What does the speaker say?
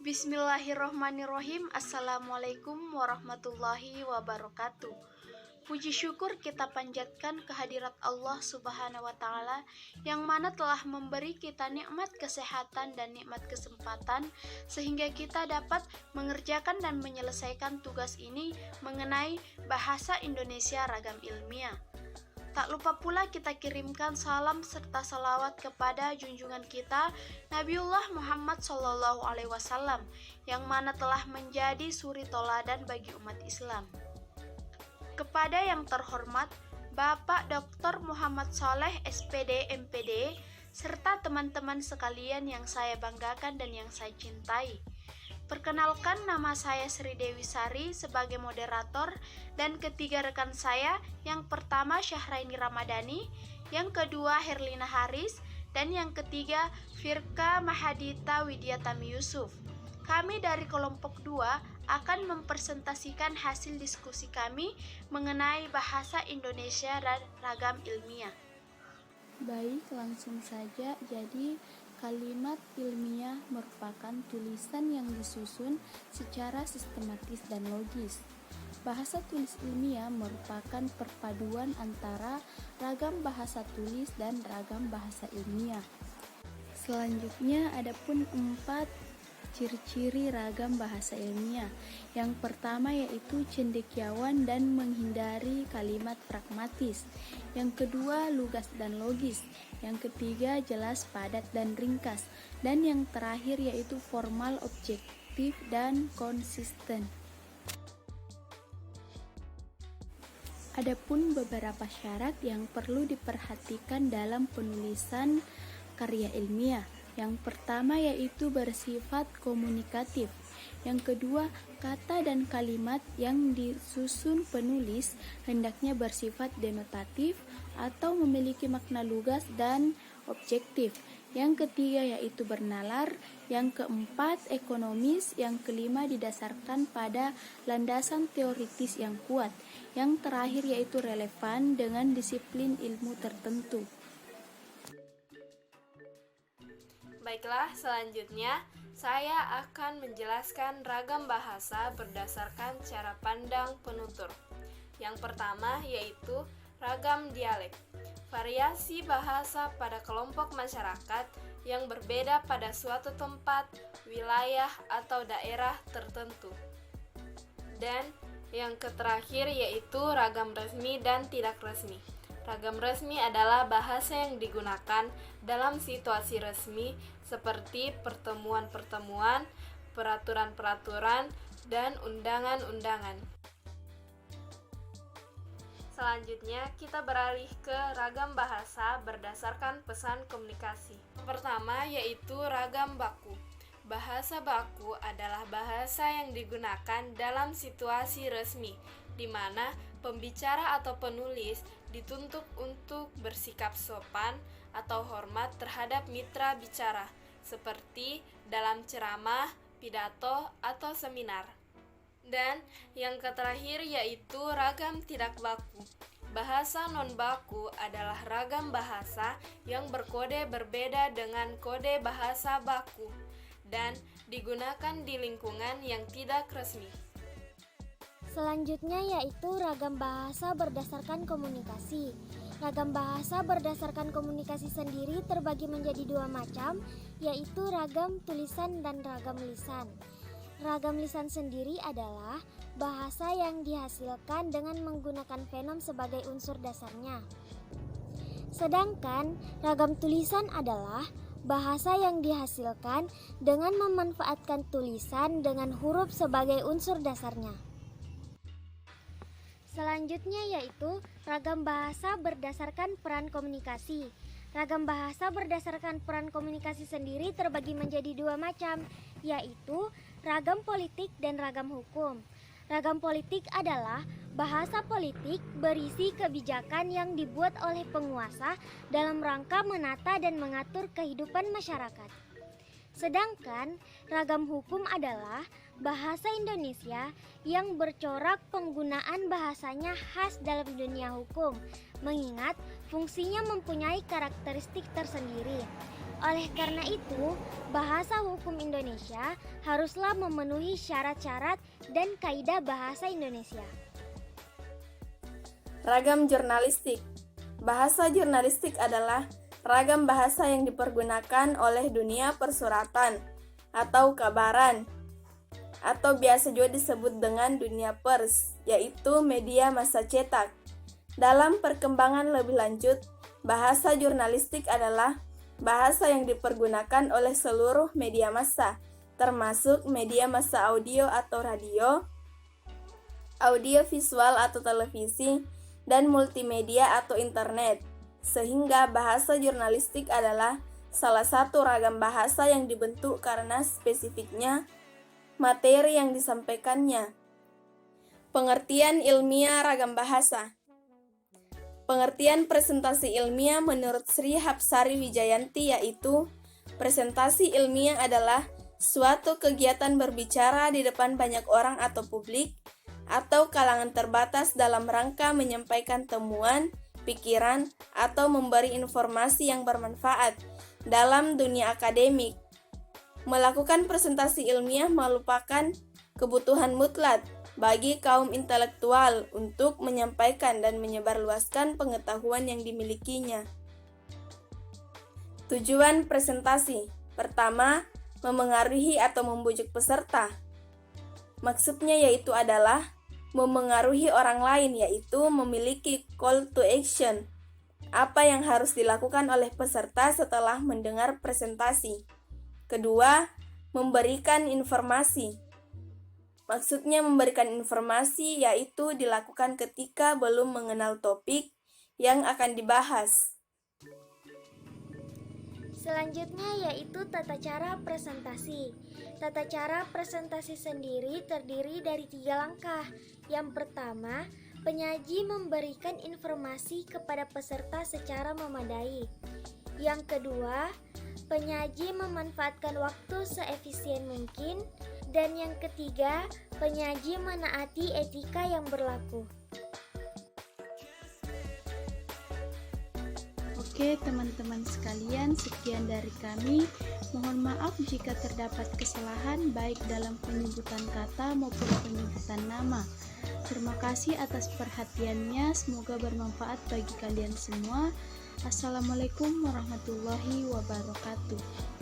Bismillahirrohmanirrohim. Assalamualaikum warahmatullahi wabarakatuh. Puji syukur kita panjatkan kehadirat Allah Subhanahu wa Ta'ala, yang mana telah memberi kita nikmat kesehatan dan nikmat kesempatan sehingga kita dapat mengerjakan dan menyelesaikan tugas ini mengenai bahasa Indonesia ragam ilmiah. Tak lupa pula kita kirimkan salam serta salawat kepada junjungan kita Nabiullah Muhammad SAW, yang mana telah menjadi suri toladan bagi umat Islam. Kepada yang terhormat Bapak Dr. Muhammad Saleh SPD MPD serta teman-teman sekalian yang saya banggakan dan yang saya cintai. Perkenalkan, nama saya Sri Dewi Sari sebagai moderator, dan ketiga rekan saya, yang pertama Syahraini Ramadhani, yang kedua Herlina Haris, dan yang ketiga Firka Mahadita Widyatami Yusuf. Kami dari kelompok 2 akan mempresentasikan hasil diskusi kami mengenai bahasa Indonesia dan ragam ilmiah. Baik, langsung saja. Jadi, kalimat ilmiah merupakan tulisan yang disusun secara sistematis dan logis. Bahasa tulis ilmiah merupakan perpaduan antara ragam bahasa tulis dan ragam bahasa ilmiah. Selanjutnya, adapun 4 ciri-ciri ragam bahasa ilmiah. Yang pertama yaitu cendekiawan dan menghindari kalimat pragmatis. Yang kedua, lugas dan logis. Yang ketiga, jelas, padat, dan ringkas. Dan yang terakhir yaitu formal, objektif, dan konsisten. Adapun beberapa syarat yang perlu diperhatikan dalam penulisan karya ilmiah. Yang pertama yaitu bersifat komunikatif. Yang kedua, kata dan kalimat yang disusun penulis hendaknya bersifat denotatif atau memiliki makna lugas dan objektif. Yang ketiga yaitu bernalar. Yang keempat, ekonomis. Yang kelima, didasarkan pada landasan teoritis yang kuat. Yang terakhir yaitu relevan dengan disiplin ilmu tertentu. Baiklah, selanjutnya saya akan menjelaskan ragam bahasa berdasarkan cara pandang penutur. Yang pertama yaitu ragam dialek. Variasi bahasa pada kelompok masyarakat yang berbeda pada suatu tempat, wilayah, atau daerah tertentu. Dan yang terakhir yaitu ragam resmi dan tidak resmi. Ragam resmi adalah bahasa yang digunakan dalam situasi resmi seperti pertemuan-pertemuan, peraturan-peraturan, dan undangan-undangan. Selanjutnya, kita beralih ke ragam bahasa berdasarkan pesan komunikasi. Pertama yaitu ragam baku. Bahasa baku adalah bahasa yang digunakan dalam situasi resmi, di mana pembicara atau penulis dituntut untuk bersikap sopan atau hormat terhadap mitra bicara, seperti dalam ceramah, pidato, atau seminar. Dan yang terakhir yaitu ragam tidak baku. Bahasa non-baku adalah ragam bahasa yang berkode berbeda dengan kode bahasa baku dan digunakan di lingkungan yang tidak resmi. Selanjutnya yaitu ragam bahasa berdasarkan komunikasi. Ragam bahasa berdasarkan komunikasi sendiri terbagi menjadi 2 macam, yaitu ragam tulisan dan ragam lisan. Ragam lisan sendiri adalah bahasa yang dihasilkan dengan menggunakan fonem sebagai unsur dasarnya. Sedangkan ragam tulisan adalah bahasa yang dihasilkan dengan memanfaatkan tulisan dengan huruf sebagai unsur dasarnya. Selanjutnya yaitu ragam bahasa berdasarkan peran komunikasi. Ragam bahasa berdasarkan peran komunikasi sendiri terbagi menjadi 2 macam, yaitu ragam politik dan ragam hukum. Ragam politik adalah bahasa politik berisi kebijakan yang dibuat oleh penguasa dalam rangka menata dan mengatur kehidupan masyarakat. Sedangkan ragam hukum adalah bahasa Indonesia yang bercorak penggunaan bahasanya khas dalam dunia hukum, mengingat fungsinya mempunyai karakteristik tersendiri. Oleh karena itu, bahasa hukum Indonesia haruslah memenuhi syarat-syarat dan kaidah bahasa Indonesia. Ragam jurnalistik. Bahasa jurnalistik adalah ragam bahasa yang dipergunakan oleh dunia persuratan atau kabaran, atau biasa juga disebut dengan dunia pers, yaitu media massa cetak. Dalam perkembangan lebih lanjut, bahasa jurnalistik adalah bahasa yang dipergunakan oleh seluruh media massa, termasuk media massa audio atau radio, audio visual atau televisi, dan multimedia atau internet. Sehingga bahasa jurnalistik adalah salah satu ragam bahasa yang dibentuk karena spesifiknya materi yang disampaikannya. Pengertian ilmiah ragam bahasa. Pengertian presentasi ilmiah menurut Sri Hapsari Wijayanti yaitu presentasi ilmiah adalah suatu kegiatan berbicara di depan banyak orang atau publik atau kalangan terbatas dalam rangka menyampaikan temuan, pikiran, atau memberi informasi yang bermanfaat dalam dunia akademik. Melakukan presentasi ilmiah merupakan kebutuhan mutlak bagi kaum intelektual untuk menyampaikan dan menyebarluaskan pengetahuan yang dimilikinya. Tujuan presentasi. Pertama, memengaruhi atau membujuk peserta. Maksudnya yaitu adalah memengaruhi orang lain, yaitu memiliki call to action. Apa yang harus dilakukan oleh peserta setelah mendengar presentasi. Kedua, memberikan informasi. Maksudnya memberikan informasi yaitu dilakukan ketika belum mengenal topik yang akan dibahas. Selanjutnya yaitu tata cara presentasi. Tata cara presentasi sendiri terdiri dari 3 langkah. Yang pertama, penyaji memberikan informasi kepada peserta secara memadai. Yang kedua, penyaji memanfaatkan waktu seefisien mungkin. Dan yang ketiga, penyaji menaati etika yang berlaku. Oke teman-teman sekalian, sekian dari kami. Mohon maaf jika terdapat kesalahan baik dalam penyebutan kata maupun penyebutan nama. Terima kasih atas perhatiannya, semoga bermanfaat bagi kalian semua. Assalamualaikum warahmatullahi wabarakatuh.